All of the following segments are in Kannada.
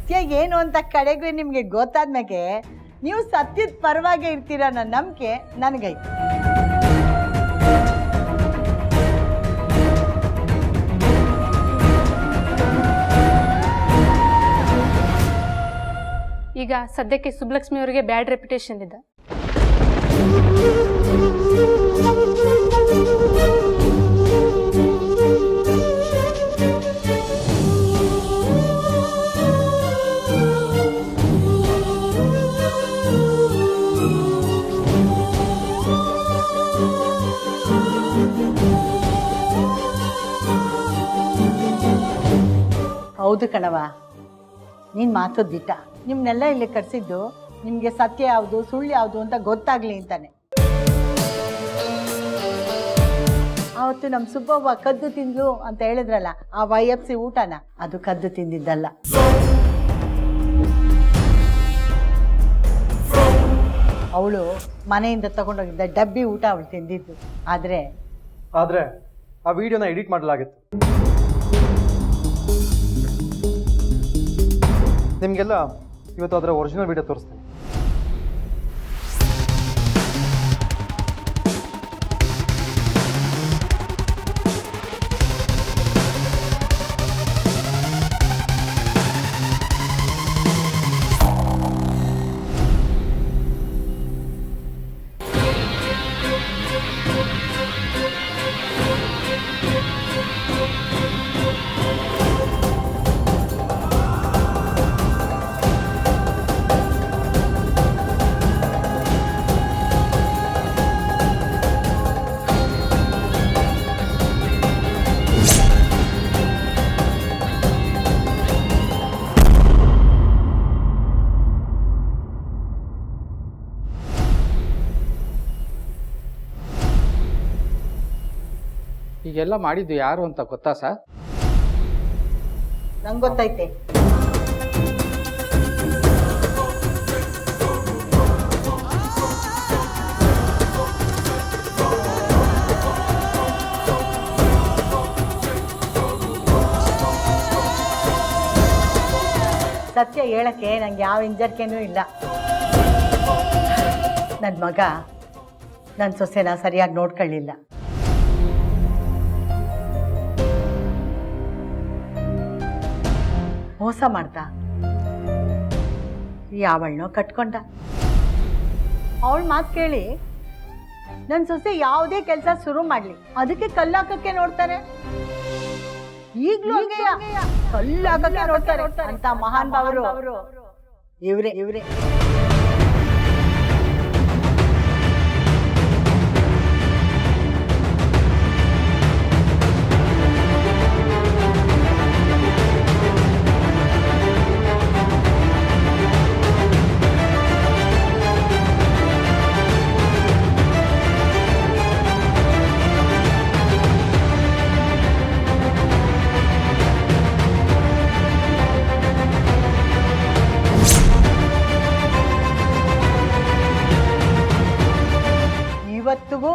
ಸತ್ಯ ಏನು ಅಂತ ಕಡೆಗೂ ನಿಮಗೆ ಗೊತ್ತಾದ್ಮೇಲೆ ನೀವು ಸತ್ಯದ ಪರವಾಗಿ ಇರ್ತೀರ ನನ್ನ ನಂಬಿಕೆ ನನಗೈತೆ. ಈಗ ಸದ್ಯಕ್ಕೆ ಸುಬ್ಬಲಕ್ಷ್ಮಿ ಅವರಿಗೆ ಬ್ಯಾಡ್ ರೆಪ್ಯುಟೇಷನ್ ಇದೆ. ಹೌದು ಕಣವ, ನೀನು ಮಾತು ದಿಟ್ಟ. ನಿಮ್ಮನ್ನೆಲ್ಲ ಇಲ್ಲಿ ಕರೆಸಿದ್ದು ನಿಮಗೆ ಸತ್ಯ ಯಾವುದು ಸುಳ್ಳು ಯಾವುದು ಅಂತ ಗೊತ್ತಾಗ್ಲಿ ಅಂತಾನೆ. ಆವತ್ತು ನಮ್ಮ ಸುಬ್ಬವ್ವ ಕದ್ದು ತಿಂದ್ಲು ಅಂತ ಹೇಳಿದ್ರಲ್ಲ, ಆ YFC ಊಟನ ಅದು ಕದ್ದು ತಿಂದಿದ್ದಲ್ಲ. ಅವಳು ಮನೆಯಿಂದ ತಗೊಂಡೋಗಿದ್ದ ಡಬ್ಬಿ ಊಟ ಅವಳು ತಿಂದಿದ್ದು. ಆದರೆ ಆ ವಿಡಿಯೋನ ಎಡಿಟ್ ಮಾಡಲಾಗಿತ್ತು. ನಿಮಗೆಲ್ಲ ಇವತ್ತು ಅದರ ಒರಿಜಿನಲ್ ವಿಡಿಯೋ ತೋರಿಸ್ತೀನಿ. ಈಗೆಲ್ಲ ಮಾಡಿದ್ದು ಯಾರು ಅಂತ ಗೊತ್ತಾ ಸರ್? ನಂಗೆ ಗೊತ್ತೈತೆ. ಸತ್ಯ ಹೇಳಕ್ಕೆ ನಂಗೆ ಯಾವ ಹಿಂಜರಿಕೆನೂ ಇಲ್ಲ. ನನ್ನ ಮಗ ನನ್ನ ಸೊಸೆನ ಸರಿಯಾಗಿ ನೋಡ್ಕೊಳ್ಳಿಲ್ಲ. ಮೋಸ ಮಾಡ್ದ. ಯಾವಳನ್ನೋ ಕಟ್ಕೊಂಡ. ಅವಳ ಮಾತು ಕೇಳಿ ನನ್ನ ಸೊಸೆ ಯಾವುದೇ ಕೆಲಸ ಶುರು ಮಾಡಲಿ ಅದಕ್ಕೆ ಕಲ್ಲಾಕಕ್ಕೆ ನೋಡ್ತಾರೆ. ಈಗಲೂ ಕಲ್ಲಾಕಕ್ಕೆ ನೋಡ್ತಾರೆ ಅಂತ ಮಹಾನ್ ಭಾವರು ಇವರೇ. ಇವತ್ತಿಗೂ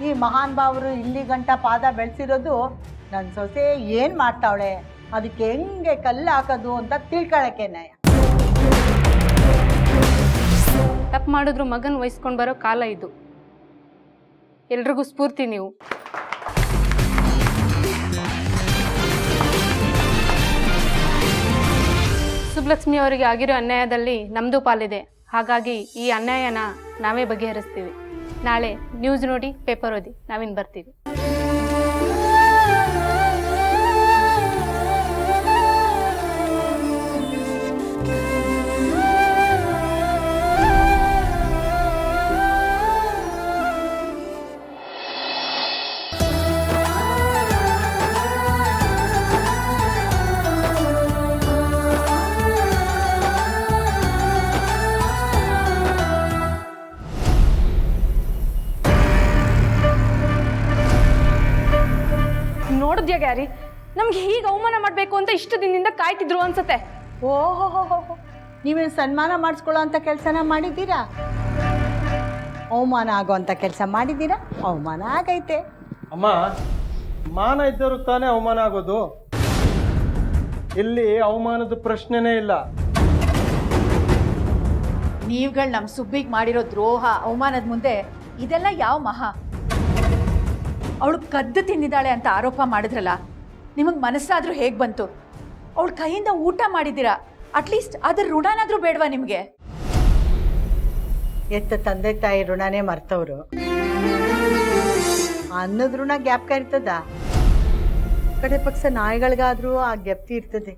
ಈ ಮಹಾನ್ ಭಾವರು ಇಲ್ಲಿ ಗಂಟ ಪಾದ ಬೆಳೆಸಿರೋದು ನನ್ನ ಸೊಸೆ ಏನು ಮಾಡ್ತಾವಳೆ ಅದಕ್ಕೆ ಹೆಂಗೆ ಕಲ್ಲು ಹಾಕೋದು ಅಂತ ತಿಳ್ಕೊಳ್ಳೋಕ್ಕೆ. ನ್ಯಾಯ ತಪ್ಪು ಮಾಡಿದ್ರು ಮಗನ ವಹಿಸ್ಕೊಂಡು ಬರೋ ಕಾಲ ಇದು. ಎಲ್ರಿಗೂ ಸ್ಫೂರ್ತಿ ನೀವು. ಸುಬ್ಬಲಕ್ಷ್ಮಿ ಅವರಿಗೆ ಆಗಿರೋ ಅನ್ಯಾಯದಲ್ಲಿ ನಮ್ಮದು ಪಾಲಿದೆ. ಹಾಗಾಗಿ ಈ ಅನ್ಯಾಯನ ನಾವೇ ಬಗೆಹರಿಸ್ತೀವಿ. ನಾಳೆ ನ್ಯೂಸ್ ನೋಡಿ, ಪೇಪರ್ ಓದಿ, ನಾವಿನ್ನು ಬರ್ತೀವಿ. ನೋಡಿದ್ಯಾ ಗ್ಯಾರಿ, ನಮ್ಗೆ ಹೀಗೆ ಅವಮಾನ ಮಾಡಬೇಕು ಅಂತ ಇಷ್ಟು ದಿನದಿಂದ ಕಾಯ್ತಿದ್ರು ಅನ್ಸತ್ತೆ. ಓಹೋ, ನೀವೇನು ಸನ್ಮಾನ ಮಾಡಿಸ್ಕೊಳ್ಳೋ ಅಂತ ಕೆಲಸನ ಮಾಡಿದ್ದೀರಾ? ಅವಮಾನ ಆಗೋ ಅಂತ ಕೆಲಸ ಮಾಡಿದ್ದೀರಾ? ಅವಮಾನ ಆಗೈತೆ. ಅಮ್ಮ, ಮಾನ ಇದ್ದವ್ರಿಗೆ ತಾನೇ ಅವಮಾನ ಆಗೋದು. ಇಲ್ಲಿ ಅವಮಾನದ ಪ್ರಶ್ನೆನೇ ಇಲ್ಲ. ನೀವುಗಳು ನಮ್ಮ ಸುಬ್ಬಿಗೆ ಮಾಡಿರೋ ದ್ರೋಹ ಅವಮಾನದ ಮುಂದೆ ಇದೆಲ್ಲ ಯಾವ ಮಹಾ? ಅವಳು ಕದ್ದು ತಿಂದಿದ್ದಾಳೆ ಅಂತ ಆರೋಪ ಮಾಡಿದ್ರಲ್ಲ, ನಿಮಗೆ ಮನಸ್ಸಾದ್ರೂ ಹೇಗೆ ಬಂತು? ಅವಳ ಕೈಯಿಂದ ಊಟ ಮಾಡಿದ್ದೀರಾ, ಅಟ್ಲೀಸ್ಟ್ ಅದ್ರ ಋಣನಾದ್ರೂ ಬೇಡವಾ ನಿಮಗೆ? ಎತ್ತ ತಂದೆ ತಾಯಿ ಋಣನೇ ಮರ್ತವ್ರು, ಅನ್ನದ ಋಣ ಜ್ಞಾಪಕ ಇರ್ತದ? ಕಡೆ ಪಕ್ಷ ನಾಯಿಗಳಿಗಾದ್ರೂ ಆ ಜ್ಞಪ್ತಿ ಇರ್ತದೆ.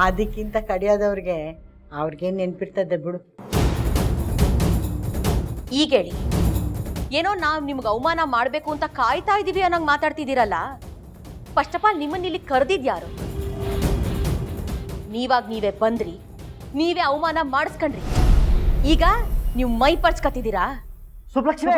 ಅದಕ್ಕಿಂತ ಕಡಿಯೋದವ್ರಿಗೆ ಅವ್ರಿಗೇನು ನೆನಪಿರ್ತದೆ ಬಿಡು. ಈಗ ಹೇಳಿ, ಏನೋ ನಾವು ನಿಮ್ಗೆ ಅವಮಾನ ಮಾಡಬೇಕು ಅಂತ ಕಾಯ್ತಾ ಇದ್ದೀವಿ ಅನ್ನೋಂಗೆ ಮಾತಾಡ್ತಿದ್ದೀರಲ್ಲ. ಫಸ್ಟ್ ಆಫ್ ಆಲ್ ನಿಮ್ಮನ್ನ ಇಲ್ಲಿ ಕರೆದಿದ್ಯಾರು? ನೀವಾಗ ನೀವೇ ಬಂದ್ರಿ, ನೀವೇ ಅವಮಾನ ಮಾಡಿಸ್ಕೊಂಡ್ರಿ. ಈಗ ನೀವು ಮೈ ಪರ್ಚ್ಕತ್ತಿದ್ದೀರಾ? ಸುಬ್ಲಕ್ಷ್ಮಿ,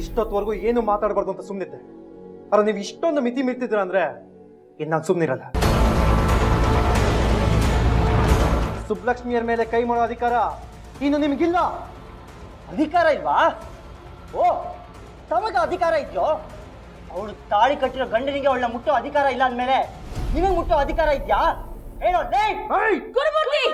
ಇಷ್ಟೊತ್ತವರೆಗೂ ಏನು ಮಾತಾಡಬಾರ್ದು ಅಂತ ಸುಮ್ಮನಿದ್ದೆ. ಆದ್ರೆ ನೀವು ಇಷ್ಟೊಂದು ಮಿತಿ ಮೀರ್ತಿದ್ದೀರ ಅಂದ್ರೆ ಇನ್ನು ನಾನು ಸುಮ್ಮನಿರಲ್ಲ. ಸುಬ್ಲಕ್ಷ್ಮಿಯರ ಮೇಲೆ ಕೈ ಮಾಡೋ ಅಧಿಕಾರ ಇನ್ನು ನಿಮಗಿಲ್ಲ. ಅಧಿಕಾರ ಇಲ್ವಾ? ಓ, ತಮಗ ಅಧಿಕಾರ ಇದೆಯೋ? ಅವಳು ತಾಳಿ ಕಟ್ಟಿರೋ ಗಂಡನಿಗೆ ಅವಳನ್ನ ಮುಟ್ಟೋ ಅಧಿಕಾರ ಇಲ್ಲ ಅಂದಮೇಲೆ ನಿಮಗೆ ಮುಟ್ಟೋ ಅಧಿಕಾರ ಇದೆಯಾ? ಹೇಳೋ. ಗುರುಮೂರ್ತಿ,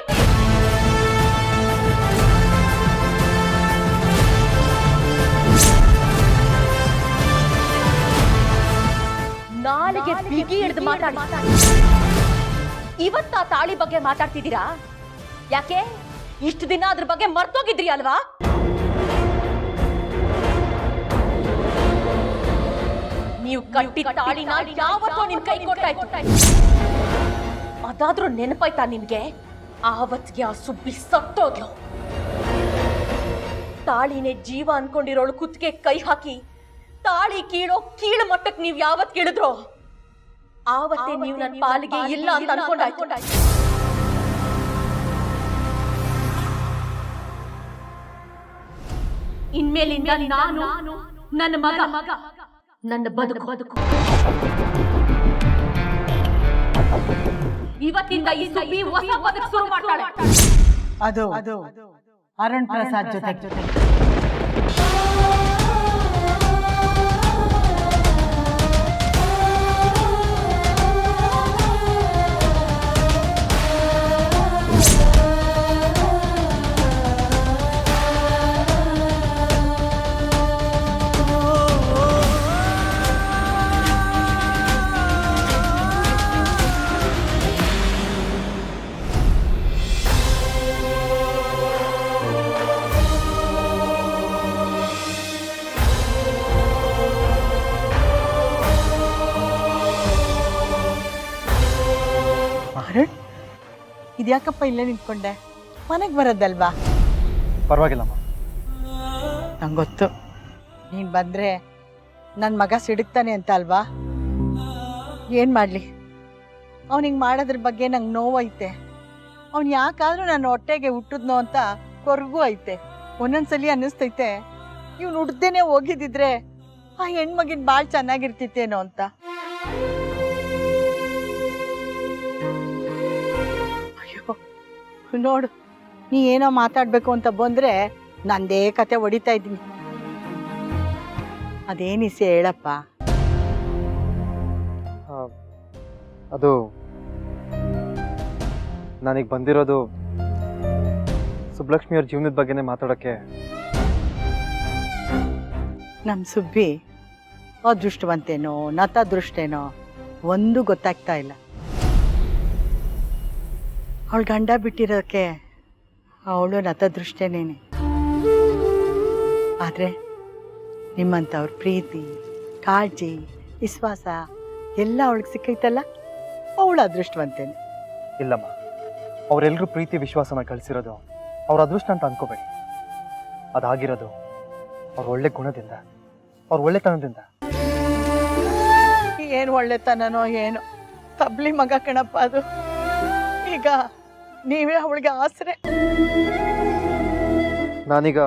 ನಾಲಿಗೆ ಬಿಗಿ ಹಿಡಿದು ಮಾತಾಡಿ. ಇವತ್ತ ಆ ತಾಳಿ ಬಗ್ಗೆ ಮಾತಾಡ್ತಿದ್ದೀರಾ? ಯಾಕೆ ಇಷ್ಟು ದಿನ ಅದ್ರ ಬಗ್ಗೆ ಮರ್ತೋಗಿದ್ರಿ ಅಲ್ವಾ? ನೀವು ಕಟ್ಟಿ ತಾಳಿನ ಯಾವತ್ತೋ ನಿಮ್ ಕೈ ಕೊಟ್ಟಾಯ್ತು, ಅದಾದ್ರೂ ನೆನಪಾಯ್ತಾ ನಿಮ್ಗೆ? ಆವತ್ತಿಗೆ ಆ ಸುಬ್ಬಿ ಸತ್ತೋದ್ಲು. ತಾಳಿನೇ ಜೀವ ಅನ್ಕೊಂಡಿರೋಳು ಕುತ್ತಿಗೆ ಕೈ ಹಾಕಿ ತಾಳಿ ಕೀಳೋ ಕೀಳು ಮಟ್ಟಕ್ಕೆ ನೀವ್ ಯಾವತ್ ಕೀಳಿದ್ರೋ ಆವತ್ತೇ ನೀವು ನನ್ನ ಪಾಲಿಗೆ ಇಲ್ಲ ಅಂತ ಅನ್ಕೊಂಡಾಯ್ತು. ಇನ್ಮೇಲಿಂದ ನಾನು, ನನ್ನ ಮಗ, ನನ್ನ ಬದುಕು ಇವತ್ತಿಂದ ಈ ಸುಬ್ಬಿ ಹೊಸ ಬದುಕು ಶುರು ಮಾಡ್ತಾಳೆ. ಅದು ಅರುಣ್ ಪ್ರಸಾದ್ ಜೊತೆ. ಅರುಣ್, ಇದ್ಯಾಕಪ್ಪ ಇಲ್ಲೇ ನಿಂತ್ಕೊಂಡೆ? ಮನೆಗೆ ಬರೋದಲ್ವಾ? ಪರವಾಗಿಲ್ಲಮ್ಮ. ನಂಗೊತ್ತು ನೀನು ಬಂದರೆ ನನ್ನ ಮಗ ಸಿಡುಕ್ತಾನೆ ಅಂತ ಅಲ್ವಾ? ಏನು ಮಾಡಲಿ, ಅವನಿಗೆ ಮಾಡೋದ್ರ ಬಗ್ಗೆ ನಂಗೆ ನೋವೈತೆ. ಅವ್ನು ಯಾಕಾದರೂ ನನ್ನ ಹೊಟ್ಟೆಗೆ ಹುಟ್ಟಿದ್ನೋ ಅಂತ ಕೊರಗೂ ಐತೆ. ಒಂದೊಂದ್ಸಲಿ ಅನ್ನಿಸ್ತೈತೆ ಇವ್ನು ಹುಡ್ದೇನೆ ಹೋಗಿದ್ದಿದ್ರೆ ಆ ಹೆಣ್ಮಗಿನ ಭಾಳ ಚೆನ್ನಾಗಿರ್ತಿತ್ತೇನೋ ಅಂತ. ಅಯ್ಯೋ ನೋಡು, ನೀ ಏನೋ ಮಾತಾಡಬೇಕು ಅಂತ ಬಂದರೆ ನಂದೇ ಕತೆ ಹೊಡಿತಾ ಇದ್ದೀನಿ. ಅದೇನಿಸಿ ಹೇಳಪ್ಪ. ಅದು ನಾನೀಗ ಬಂದಿರೋದು ಸುಬ್ಲಕ್ಷ್ಮಿಯವ್ರ ಜೀವನದ ಬಗ್ಗೆನೇ ಮಾತಾಡೋಕ್ಕೆ. ನಮ್ಮ ಸುಬ್ಬಿ ಅದೃಷ್ಟವಂತೇನೋ ನತದೃಷ್ಟೇನೋ ಒಂದು ಗೊತ್ತಾಗ್ತಾ ಇಲ್ಲ. ಅವಳು ಗಂಡ ಬಿಟ್ಟಿರೋಕ್ಕೆ ಅವಳು ನತದೃಷ್ಟೇನೇನೆ. ಆದರೆ ನಿಮ್ಮಂಥವ್ರ ಪ್ರೀತಿ, ಕಾಳಜಿ, ವಿಶ್ವಾಸ ಎಲ್ಲ ಅವಳಿಗೆ ಸಿಕ್ಕೈತಲ್ಲ, ಅವಳು ಅದೃಷ್ಟವಂತೇನೆ. ಇಲ್ಲಮ್ಮ, ಅವರೆಲ್ಲರೂ ಪ್ರೀತಿ ವಿಶ್ವಾಸನ ಕಳಿಸಿರೋದು ಅವ್ರ ಅದೃಷ್ಟ ಅಂತ ಅನ್ಕೋಬೇಡಿ. ಅದಾಗಿರೋದು ಅವ್ರ ಒಳ್ಳೆ ಗುಣದಿಂದ, ಅವ್ರ ಒಳ್ಳೆತನದಿಂದ. ಏನು ಒಳ್ಳೆತನನೋ ಏನೋ, ತಬ್ಲಿ ಮಗ ಕಣಪ್ಪ ಅದು. ಈಗ ನೀವೇ ಅವಳಿಗೆ ಆಸರೆ. ನಾನೀಗ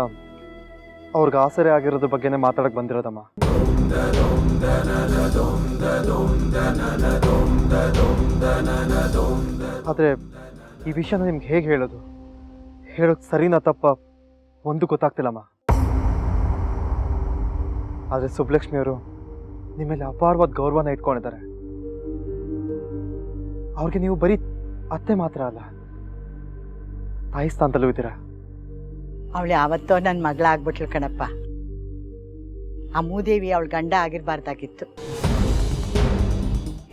ಅವ್ರಿಗೆ ಆಸರೆ ಆಗಿರೋದ್ರ ಬಗ್ಗೆನೇ ಮಾತಾಡಕ್ ಬಂದಿರೋದಮ್ಮ. ಆದ್ರೆ ಈ ವಿಷಯನ ನಿಮ್ಗೆ ಹೇಗೆ ಹೇಳೋದು ಸರಿನಾ ತಪ್ಪ ಒಂದು ಗೊತ್ತಾಗ್ತಿಲ್ಲಮ್ಮ. ಆದ್ರೆ ಸುಬ್ಲಕ್ಷ್ಮಿಯವರು ನಿಮ್ಮ ಮೇಲೆ ಅಪಾರವಾದ ಗೌರವನ ಇಟ್ಕೊಂಡಿದ್ದಾರೆ. ಅವ್ರಿಗೆ ನೀವು ಬರೀ ಅತ್ತೆ ಮಾತ್ರ ಅಲ್ಲ, ತಾಯಿ ಸ್ಥಾನದಲ್ಲೂ ಇದ್ದೀರಾ. ಅವಳು ಯಾವತ್ತೋ ನನ್ನ ಮಗಳಾಗ್ಬಿಟ್ಲು ಕಣಪ್ಪ. ಆ ಮೂದೇವಿ ಅವಳ ಗಂಡ ಆಗಿರ್ಬಾರ್ದಾಗಿತ್ತು.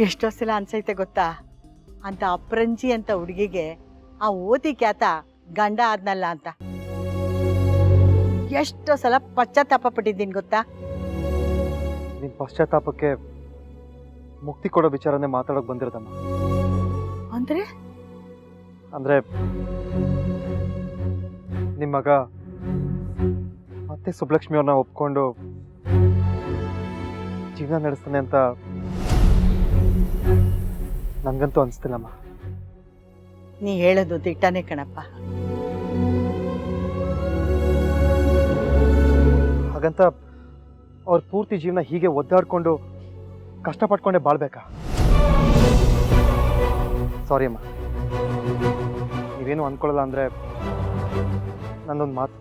ಎಷ್ಟೋ ಸಲ ಅನ್ಸೈತೆ ಗೊತ್ತಾ, ಅಂತ ಅಪ್ರಂಜಿ ಅಂತ ಹುಡುಗಿಗೆ ಆ ಓದಿ ಖ್ಯಾತ ಗಂಡ ಆದ್ನಲ್ಲ ಅಂತ. ಎಷ್ಟೋ ಸಲ ಪಶ್ಚಾತ್ತಾಪ ಪಟ್ಟಿದ್ದೀನಿ ಗೊತ್ತಾ. ನಿಮ್ ಪಶ್ಚಾತ್ತಾಪಕ್ಕೆ ಮುಕ್ತಿ ಕೊಡೋ ವಿಚಾರನೇ ಮಾತಾಡೋಕೆ ಬಂದಿರೋದಮ್ಮ. ಅಂದ್ರೆ ನಿಮ್ಮ ಮಗ ಮತ್ತೆ ಸುಬ್ಲಕ್ಷ್ಮಿ ಅವ್ರನ್ನ ಒಪ್ಕೊಂಡು ಜೀವನ ನಡೆಸ್ತಾನೆ ಅಂತ ನನ್ಗಂತೂ ಅನಿಸ್ತಿಲ್ಲಮ್ಮ. ನೀ ಹೇಳೋದು ದಿಟ್ಟನೇ ಕಣಪ್ಪ. ಹಾಗಂತ ಅವ್ರ ಪೂರ್ತಿ ಜೀವನ ಹೀಗೆ ಒದ್ದಾಡ್ಕೊಂಡು ಕಷ್ಟಪಟ್ಕೊಂಡೇ ಬಾಳ್ಬೇಕಾ? ಸಾರಿ ಅಮ್ಮ, ನೀವೇನು ಅಂದ್ಕೊಳ್ಳಲ್ಲ ಅಂದರೆ ನನ್ನೊಂದು ಮಾತು.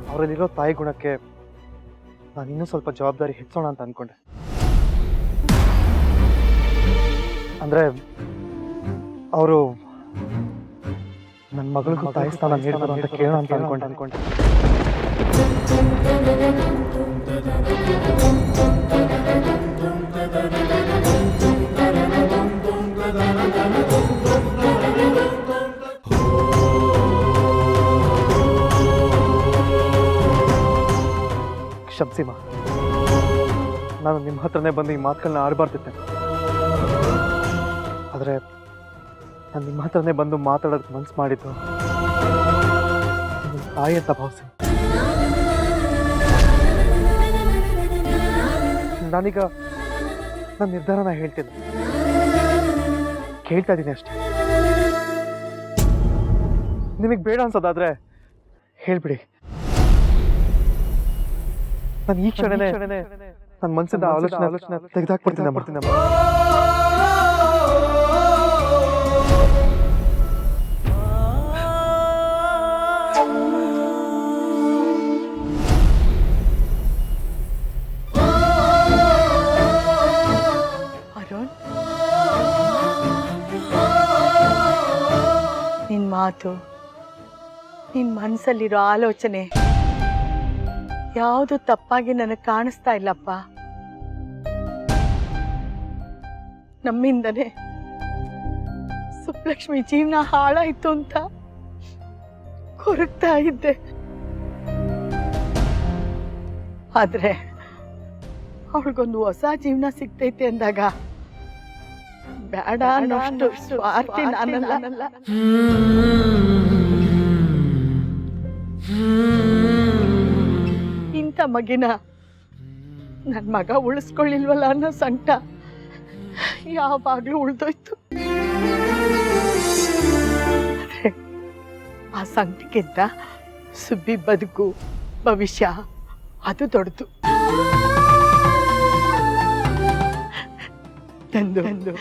ಅವರಲ್ಲಿರೋ ತಾಯಿ ಗುಣಕ್ಕೆ ನಾನು ಇನ್ನೂ ಸ್ವಲ್ಪ ಜವಾಬ್ದಾರಿ ಹೆಚ್ಚೋಣ ಅಂತ ಅಂದ್ಕೊಂಡೆ. ಅಂದರೆ ಅವರು ನನ್ನ ಮಗಳಿಗೂ ತಾಯಿ ಸ್ಥಾನ ನೀಡೋದು ಅಂತ ಕೇಳೋಣ ಅಂತ ಅನ್ಕೊಂಡೆ. ಕ್ಷಮಿಸಿಮ್ಮ, ನಾನು ನಿಮ್ಮ ಹತ್ರನೇ ಬಂದು ಈ ಮಾತುಗಳನ್ನ ಆಡಬಾರ್ದಿತ್ತೆ. ಆದರೆ ನಾನು ನಿಮ್ಮ ಹತ್ರನೇ ಬಂದು ಮಾತಾಡೋದಕ್ಕೆ ಮನಸ್ಸು ಮಾಡಿದ್ದು ನಿಮ್ಮ ತಾಯಿ ಅಂತ ಭಾವಿಸಿ. ನಾನೀಗ ನನ್ನ ನಿರ್ಧಾರನ ಹೇಳ್ತೀನಿ, ಕೇಳ್ತಾ ಇದ್ದೀನಿ ಅಷ್ಟೇ. ನಿಮಗೆ ಬೇಡ ಅನ್ಸೋದಾದ್ರೆ ಹೇಳ್ಬಿಡಿ. ನಾನು ಈ ಕ್ಷಣನೇ ನನ್ನ ಮನಸ್ಸಿಂದ ಆಲೋಚನೆ ತೆಗೆದಾಕ್ಬಿಡ್ತೀನಿ. ಅರುಣ್, ನಿನ್ನ ಮಾತು, ನಿನ್ನ ಮನಸ್ಸಲ್ಲಿರೋ ಆಲೋಚನೆ ಯಾವುದು ತಪ್ಪಾಗಿ ನನಗೆ ಕಾಣಿಸ್ತಾ ಇಲ್ಲಪ್ಪ. ನಮ್ಮಿಂದನೇ ಸುಬ್ಲಕ್ಷ್ಮಿ ಜೀವನ ಹಾಳಾಯ್ತು ಅಂತ ಕೊರಗ್ತಾ ಇದ್ದೆ. ಆದ್ರೆ ಅವಳಿಗೊಂದು ಹೊಸ ಜೀವನ ಸಿಗ್ತೈತೆ ಅಂದಾಗ ಬೇಡ ಅನ್ನೋಷ್ಟು ಸ್ವಾರ್ಥಿ ನಾನಲ್ಲ. ಇಂಥ ಮಗಿನ ನನ್ನ ಮಗ ಉಳಿಸ್ಕೊಳ್ಳಿಲ್ವಲ್ಲ ಅನ್ನೋ ಸಂಕಟ ಯಾವಾಗ್ಲೂ ಉಳ್ದೋಯ್ತು. ಆ ಸಂಕಟಕ್ಕಿಂತ ಸುಬ್ಬಿ ಬದುಕು, ಭವಿಷ್ಯ ಅದು ದೊಡ್ಡದು. ನಂದು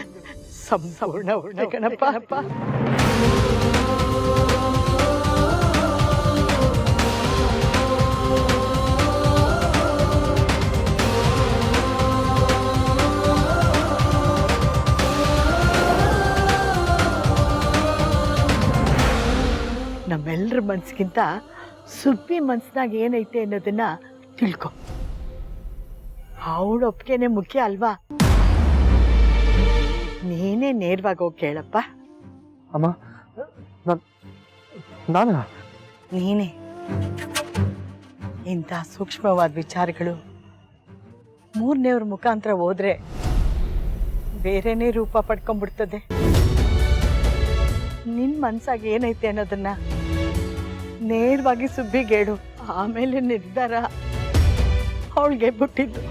ಸಂಪೂರ್ಣ ಗಣಪ. ನಮ್ಮೆಲ್ಲರ ಮನ್ಸಿಗಿಂತ ಸುಬ್ಬಿ ಮನ್ಸ್ನಾಗ ಏನೈತೆ ಅನ್ನೋದನ್ನ ತಿಳ್ಕೊ. ಅವಳ ಒಪ್ಪಿಗೆನೆ ಮುಖ್ಯ ಅಲ್ವಾ? ನೀನೇ ನೇರವಾಗಿ ಹೋಗಿ ಕೇಳಪ್ಪ. ಅಮ್ಮ, ನಾನು ನೀನೇ. ಇಂಥ ಸೂಕ್ಷ್ಮವಾದ ವಿಚಾರಗಳು ಮೂರನೇವ್ರ ಮುಖಾಂತರ ಹೋದ್ರೆ ಬೇರೆನೇ ರೂಪ ಪಡ್ಕೊಂಡ್ಬಿಡ್ತದೆ. ನಿನ್ನ ಮನ್ಸಾಗ ಏನೈತೆ ಅನ್ನೋದನ್ನ ನೇರವಾಗಿ ಸುಬ್ಬಿಗೆ ಹೇಳು. ಆಮೇಲೆ ನಿರ್ಧಾರ ಅವಳಿಗೆ ಬಿಟ್ಟಿದ್ದು.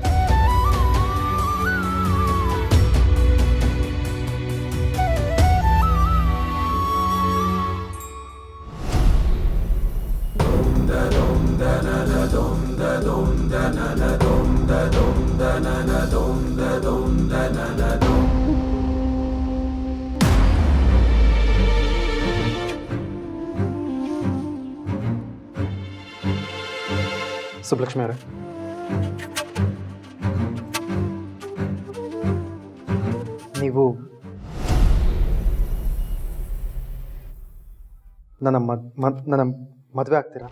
ಸುಬ್ಲಕ್ಷ್ಮಿ ಅವರೇ, ನೀವು ನನ್ನ ಮದುವೆ ಆಗ್ತೀರಾ?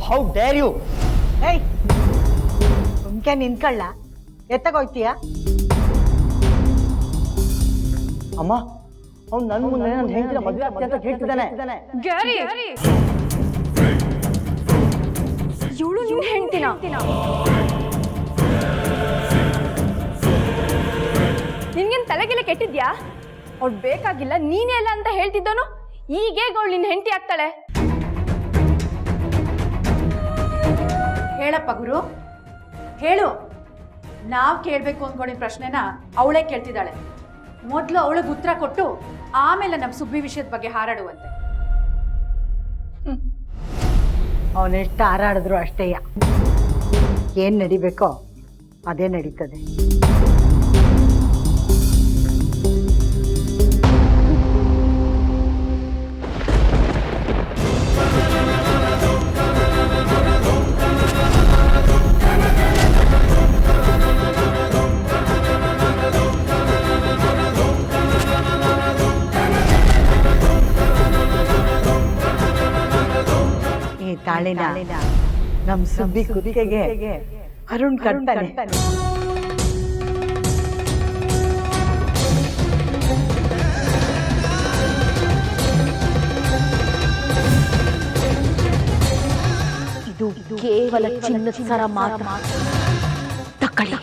How dare you? ಏಯ್, ಸುಮ್ಕೆ ನಿಂತ್ಕೊಳ್ಳ, ಎತ್ತಗೋಯ್ತೀಯ? ಅಮ್ಮ, ಅವ್ನು ನನ್ನ ಮುಂದೆ ನನ್ನ ಹೆಂಡತಿನ ಮದುವೆ ಆಗ್ತೀನಿ ಅಂತ ಹೇಳ್ತಿದ್ದಾನೆ. ಇವಳು ನಿನ್ ಹೆಂಡ್ತಿನ? ನಿನ್ಗೇನ್ ತಲೆಗೆಲೆ ಕೆಟ್ಟಿದ್ಯಾ? ಅವ್ಳು ಬೇಕಾಗಿಲ್ಲ, ನೀನೇ ಅಲ್ಲ ಅಂತ ಹೇಳ್ತಿದ್ದೋನು ಈಗೇಗ ಅವಳು ನಿನ್ ಹೆಂಡತಿ ಆಗ್ತಾಳೆ? ಹೇಳಪ್ಪ ಗುರು, ಹೇಳು. ನಾವು ಕೇಳಬೇಕು ಅಂದ್ಕೊಂಡಿದ್ದ ಪ್ರಶ್ನೆನ ಅವಳೇ ಕೇಳ್ತಿದ್ದಾಳೆ. ಮೊದಲು ಅವಳಿಗೆ ಉತ್ತರ ಕೊಟ್ಟು ಆಮೇಲೆ ನಮ್ಮ ಸುಬ್ಬಿ ವಿಷಯದ ಬಗ್ಗೆ ಹಾರಾಡುವಂತೆ. ಅವನೆಷ್ಟು ಹಾರಾಡಿದ್ರು ಅಷ್ಟೇಯ. ಏನು ನಡಿಬೇಕೋ ಅದೇ ನಡೀತದೆ. ತಾಳಿನ ನಮ್ಮ ಸುಬ್ಬಿ ಕುದಿಕೆಗೆ ಅರುಣ್ ಕಟ್ತಾನೆ. ಇದು ಕೇವಲ ಚಿನ್ನದ ಸರ ಮಾತ್ರ. ತಕ್ಕಳಿ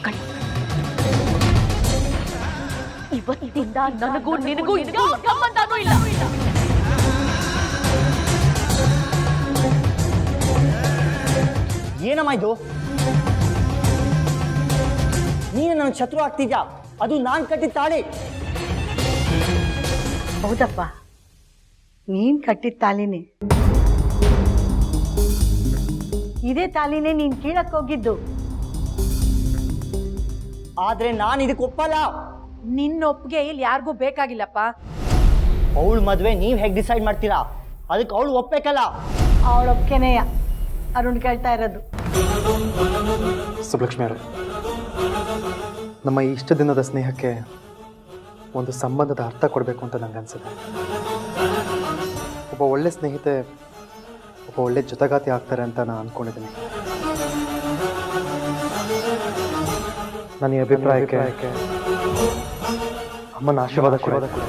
ಇವತ್ತಿಂದ ನನಗೂ ನಿನಗೂ ಯಾವ ಸಂಬಂಧನೂ ಇಲ್ಲ. ಏನಮ್ಮ ಇದು? ನೀನು ನನ್ನ ಶತ್ರು ಆಗ್ತಿದ್ಯಾ? ಅದು ನಾನು ಕಟ್ಟಿದ ತಾಳಿ. ಹೌದಪ್ಪ, ನೀನ್ ಕಟ್ಟಿದ ತಾಲಿನೇ. ಇದೇ ತಾಲಿನೇ ನೀನ್ ಕೀಳಕ್ ಹೋಗಿದ್ದು. ಆದ್ರೆ ನಾನು ಇದಕ್ಕೆ ಒಪ್ಪಲ್ಲ. ನಿನ್ನ ಒಪ್ಪಿಗೆ ಇಲ್ಲಿ ಯಾರಿಗೂ ಬೇಕಾಗಿಲ್ಲಪ್ಪ. ಅವಳ ಮದುವೆ ನೀವು ಹೇಗೆ ಡಿಸೈಡ್ ಮಾಡ್ತೀರಾ? ಅದಕ್ಕೆ ಅವಳು ಒಪ್ಪಬೇಕಲ್ಲ. ಅವಳ ಒಪ್ಕೆನೆಯ ಅರುಣ್ ಕೇಳ್ತಾ ಇರೋದು. ಸುಬ್ಲಕ್ಷ್ಮಿ ಅವರೇ, ನಮ್ಮ ಈ ಇಷ್ಟ ದಿನದ ಸ್ನೇಹಕ್ಕೆ ಒಂದು ಸಂಬಂಧದ ಅರ್ಥ ಕೊಡಬೇಕು ಅಂತ ನಂಗೆ ಅನ್ಸುತ್ತೆ. ಒಬ್ಬ ಒಳ್ಳೆ ಸ್ನೇಹಿತೆ ಒಬ್ಬ ಒಳ್ಳೆ ಜೊತೆಗಾತಿ ಆಗ್ತಾರೆ ಅಂತ ನಾನು ಅಂದ್ಕೊಂಡಿದ್ದೀನಿ. ನನ್ನ ಈ ಅಭಿಪ್ರಾಯಕ್ಕೆ ಅಮ್ಮನ ಆಶೀರ್ವಾದ ಕೊಡೋದಕ್ಕೆ